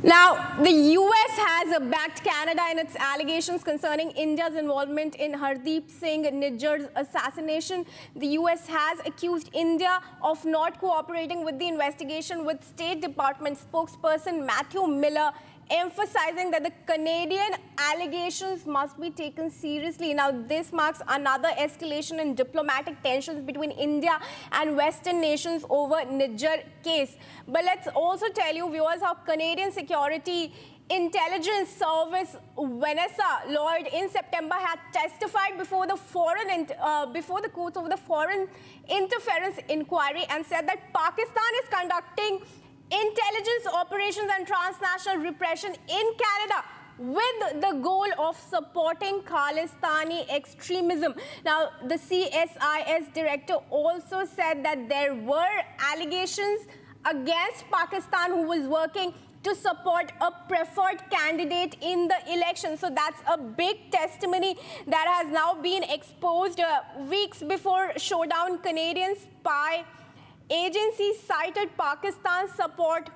Now, the US has backed Canada in its allegations concerning India's involvement in Hardeep Singh Nijjar's assassination. The US has accused India of not cooperating with the investigation, with State Department spokesperson Matthew Miller emphasizing that the Canadian allegations must be taken seriously. Now, this marks another escalation in diplomatic tensions between India and Western nations over Nijjar case. But let's also tell you, viewers, how Canadian Security Intelligence Service Vanessa Lloyd in September had testified before the courts over the foreign interference inquiry and said that Pakistan is conducting intelligence operations and transnational repression in Canada with the goal of supporting Khalistani extremism. Now, the CSIS director also said that there were allegations against Pakistan, who was working to support a preferred candidate in the election. So that's a big testimony that has now been exposed. Weeks before showdown, Canadian spy agency cited Pakistan's support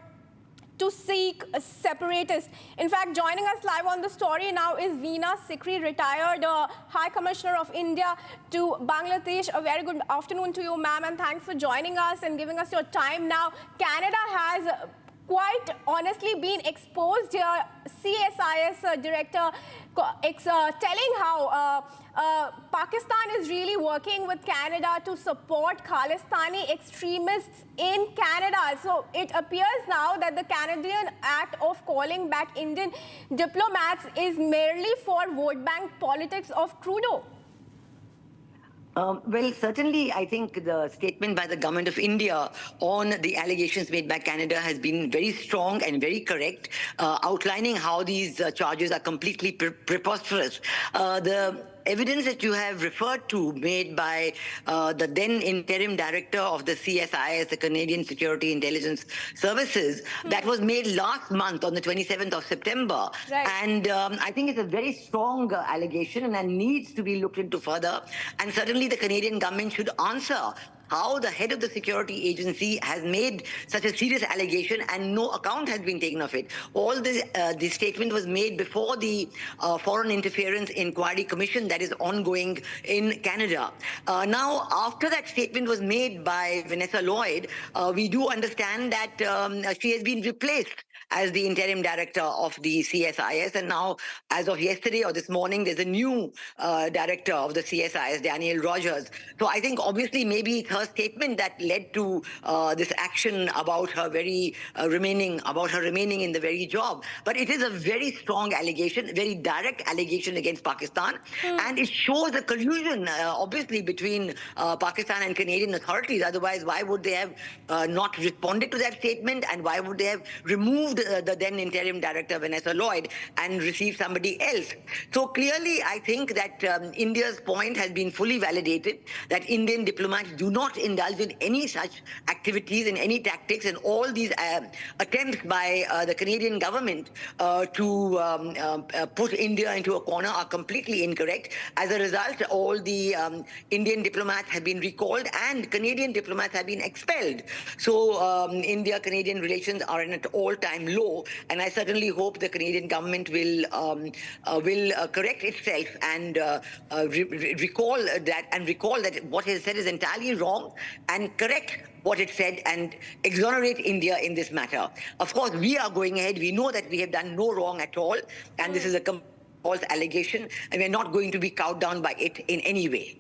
to seek separatists. In fact, joining us live on the story now is Veena Sikri, retired High Commissioner of India to Bangladesh. A very good afternoon to you, ma'am, and thanks for joining us and giving us your time. Now, Canada has quite honestly been exposed here. CSIS director telling how Pakistan is really working with Canada to support Khalistani extremists in Canada. So it appears now that the Canadian act of calling back Indian diplomats is merely for vote bank politics of Trudeau. Well, certainly, I think the statement by the government of India on the allegations made by Canada has been very strong and very correct, outlining how these charges are completely preposterous. The evidence that you have referred to, made by the then interim director of the CSIS, the Canadian Security Intelligence Services, that was made last month on the 27th of September. Right. And I think it's a very strong allegation and needs to be looked into further. And certainly the Canadian government should answer how the head of the security agency has made such a serious allegation and no account has been taken of it. All this statement was made before the Foreign Interference Inquiry Commission that is ongoing in Canada. Now, after that statement was made by Vanessa Lloyd, we do understand that she has been replaced as the interim director of the CSIS. And now, as of yesterday or this morning, there's a new director of the CSIS, Daniel Rogers. So I think obviously maybe it's her statement that led to this action about her remaining in the very job. But it is a very strong allegation, very direct allegation against Pakistan. And it shows a collusion, obviously, between Pakistan and Canadian authorities. Otherwise, why would they have not responded to that statement? And why would they have removed the then interim director, Vanessa Lloyd, and received somebody else? So clearly, I think that India's point has been fully validated, that Indian diplomats do not indulge in any such activities and any tactics, and all these attempts by the Canadian government to put India into a corner are completely incorrect. As a result, all the Indian diplomats have been recalled and Canadian diplomats have been expelled. So India-Canadian relations are at an all-time low, and I certainly hope the Canadian government will correct itself and recall that what it said is entirely wrong, and correct what it said and exonerate India in this matter. Of course, we are going ahead. We know that we have done no wrong at all, and this is a false allegation, and we're not going to be cowed down by it in any way.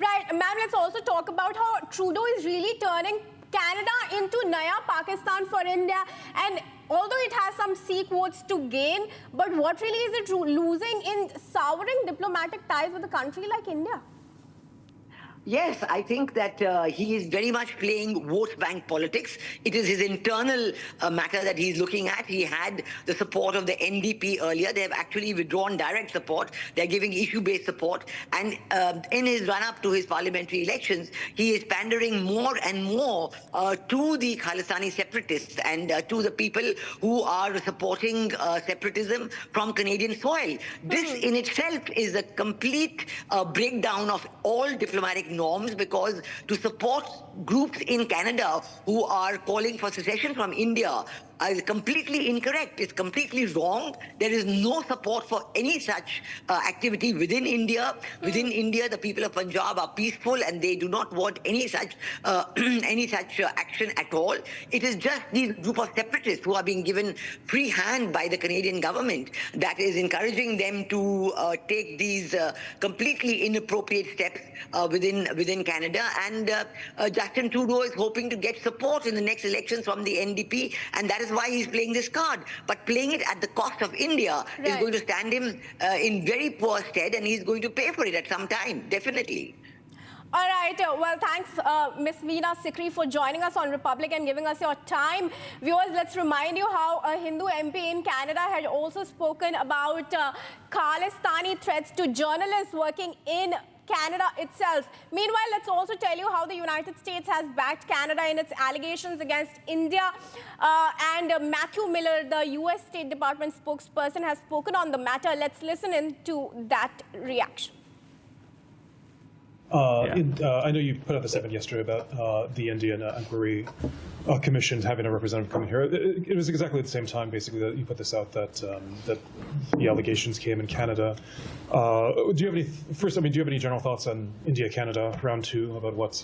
Right, ma'am, let's also talk about how Trudeau is really turning Canada into Naya Pakistan for India. And although it has some Sikh votes to gain, but what really is it losing in souring diplomatic ties with a country like India? Yes, I think that he is very much playing vote bank politics. It is his internal matter that he's looking at. He had the support of the NDP earlier. They have actually withdrawn direct support. They're giving issue-based support. And in his run-up to his parliamentary elections, he is pandering more and more to the Khalistani separatists and to the people who are supporting separatism from Canadian soil. This in itself is a complete breakdown of all diplomatic norms, because to support groups in Canada who are calling for secession from India is completely incorrect. It's completely wrong. There is no support for any such activity within India. Within India, the people of Punjab are peaceful and they do not want any such action at all. It is just these group of separatists who are being given free hand by the Canadian government that is encouraging them to take these completely inappropriate steps within Canada. And Justin Trudeau is hoping to get support in the next elections from the NDP, and that is why he's playing this card. But playing it at the cost of India is going to stand him in very poor stead, and he's going to pay for it at some time, definitely. All right. Well, thanks, Ms. Veena Sikri, for joining us on Republic and giving us your time. Viewers, let's remind you how a Hindu MP in Canada had also spoken about Khalistani threats to journalists working in Canada itself. Meanwhile, let's also tell you how the United States has backed Canada in its allegations against India. And Matthew Miller, the U.S. State Department spokesperson, has spoken on the matter. Let's listen in to that reaction. I know you put out the statement yesterday about the Indian Inquiry Commission having a representative coming here. It was exactly at the same time, basically, that you put this out, that that the allegations came in Canada. Do you have any? First, I mean, do you have any general thoughts on India-Canada round two about what's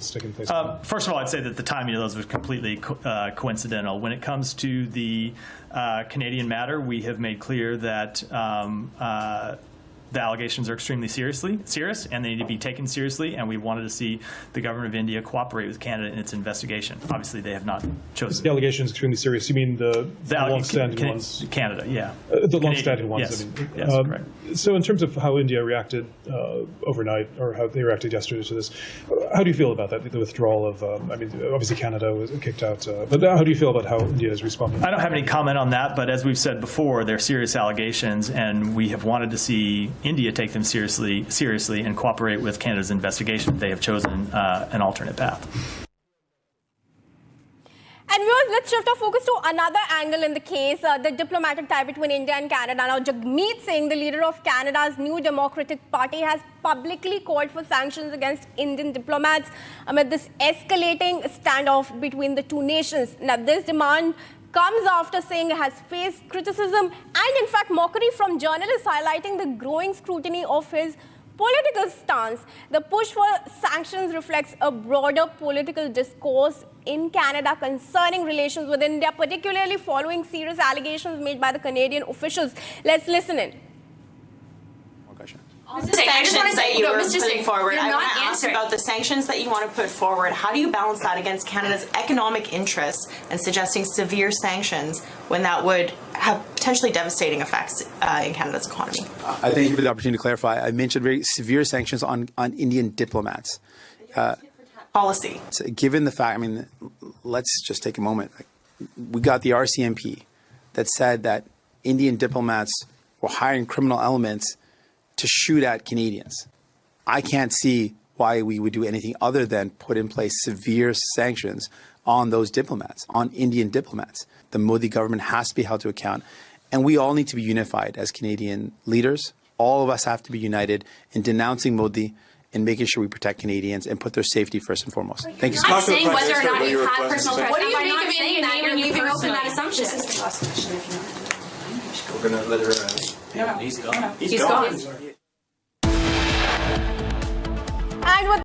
taking place? First of all, I'd say that the timing of those was completely coincidental. When it comes to the Canadian matter, we have made clear that the allegations are extremely serious, and they need to be taken seriously, and we wanted to see the government of India cooperate with Canada in its investigation. Obviously, they have not chosen. The allegations extremely serious. You mean the long-standing ones? Canada, yeah. The long-standing ones. Yes, I mean. yes, correct. So in terms of how India reacted overnight, or how they reacted yesterday to this, how do you feel about that, the withdrawal of, I mean, obviously Canada was kicked out, but how do you feel about how India is responding? I don't have any comment on that, but as we've said before, they're serious allegations, and we have wanted to see India take them seriously and cooperate with Canada's investigation. They have chosen an alternate path. And viewers, let's shift our focus to another angle in the case, the diplomatic tie between India and Canada. Now, Jagmeet Singh, the leader of Canada's New Democratic Party, has publicly called for sanctions against Indian diplomats amid this escalating standoff between the two nations. Now, this demand comes after Singh has faced criticism and, in fact, mockery from journalists highlighting the growing scrutiny of his political stance. The push for sanctions reflects a broader political discourse in Canada concerning relations with India, particularly following serious allegations made by the Canadian officials. Let's listen in. The sanctions that you were putting forward, I want to ask about the sanctions that you want to put forward. How do you balance that against Canada's economic interests and suggesting severe sanctions when that would have potentially devastating effects in Canada's economy? I thank you for the opportunity to clarify. I mentioned very severe sanctions on Indian diplomats. Policy. So given the fact, I mean, let's just take a moment. We got the RCMP that said that Indian diplomats were hiring criminal elements to shoot at Canadians. I can't see why we would do anything other than put in place severe sanctions on those diplomats, on Indian diplomats. The Modi government has to be held to account, and we all need to be unified as Canadian leaders. All of us have to be united in denouncing Modi and making sure we protect Canadians and put their safety first and foremost. Thank you so much. I'm saying whether or not you have personal threats. What do you I'm make not of saying that you're leaving open that assumption. We're going to let her He's gone.